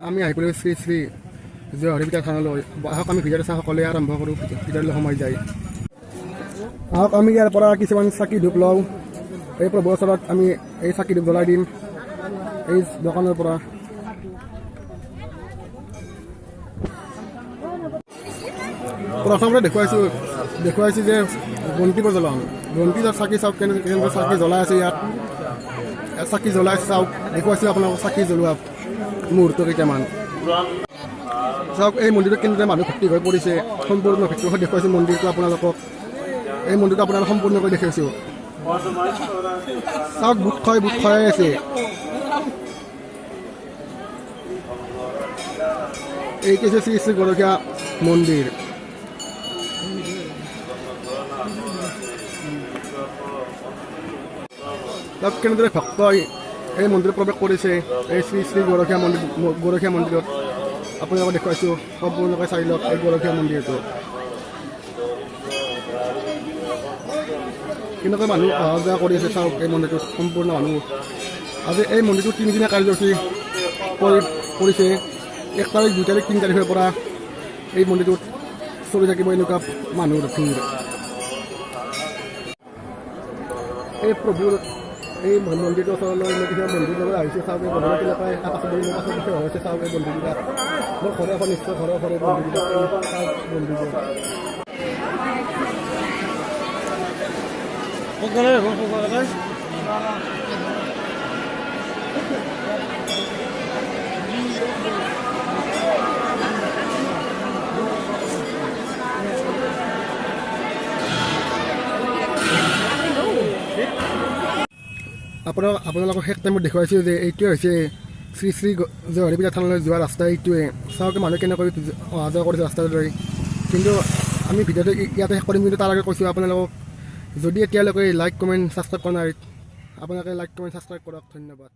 আমি আহি পৰিলোঁ শ্ৰী শ্ৰী জয়হৰি পিঠা থানলৈ। আহক আমি ভিডিঅ'টো চাওঁ, সকলোৱে আৰম্ভ কৰোঁ, ভিডিঅ'লৈ সময় যায়। আহক আমি ইয়াৰ পৰা কিছুমান চাকি ধূপ লওঁ। এই প্ৰভুৰ ওচৰত আমি এই চাকি ধূপ জ্বলাই দিম এই দোকানৰ পৰা। প্ৰথমতে দেখুৱাইছোঁ যে বন্তি প্ৰজ্বলন, বন্তি চাকি চাওক কেনেকৈ চাকি জ্বলাই আছে। ইয়াত চাকি জ্বলাই চাওক, দেখুৱাইছোঁ আপোনালোকক চাকি জ্বলোৱা মুহূৰ্ত কেইটামান চাওক। এই মন্দিৰটোত কেনেদৰে মানুহ ভৰ্তি হৈ পৰিছে, সম্পূৰ্ণ ভৰ্তি হৈ দেখুৱাইছোঁ মন্দিৰটো আপোনালোকক। এই মন্দিৰটো আপোনালোকক সম্পূৰ্ণকৈ দেখুৱাইছোঁ। চাওক বুট খুৱাই আছে। এইটো হৈছে শ্ৰী শ্ৰী গৰখীয়া মন্দিৰ। তাত কেনেদৰে ভক্তই এই মন্দিৰত প্ৰৱেশ কৰিছে। এই শ্ৰী শ্ৰী গৰখীয়া মন্দিৰত আপোনালোকক দেখুৱাইছোঁ। সম্পূৰ্ণকৈ চাই লওক এই গৰখীয়া মন্দিৰটো। কেনেকৈ মানুহ অহা যোৱা কৰি আছে চাওক এই মন্দিৰটোত, সম্পূৰ্ণ মানুহ। আজি এই মন্দিৰটোত তিনিদিনীয়া কাৰ্যসূচী কৰিছে। 1 তাৰিখ, 2 তাৰিখ, 3 তাৰিখৰ পৰা এই মন্দিৰটোত চলি থাকিব এনেকুৱা মানুহৰ ভিৰ। এই প্ৰভুৰ এই মন্দিৰটোৰ ওচৰলৈ মন্দিৰৰ লগত আহিছে চাওক। এই মন্দিৰত কেনেকৈ আকাশত হৈছে চাওক। এই মন্দিৰবিলাক মোৰ ঘৰে নিশ্চয় ঘৰে মন্দিৰবিলাক আপোনালোকক শেষ টাইমত দেখুৱাইছোঁ যে এইটোৱে হৈছে শ্ৰী শ্ৰী জয়হৰি পিঠা থানলৈ যোৱা ৰাস্তা। এইটোৱে চাওক মানুহ কেনেকৈ অহা যোৱা কৰিছে ৰাস্তাটোলৈ। কিন্তু আমি ভিডিঅ'টো ইয়াতে শেষ কৰিম। কিন্তু তাৰ আগতে কৈছোঁ আপোনালোকক, যদি এতিয়ালৈকে লাইক কমেণ্ট ছাবস্ক্ৰাইব কৰা নাই, আপোনালোকে লাইক কমেণ্ট ছাবস্ক্ৰাইব কৰক। ধন্যবাদ।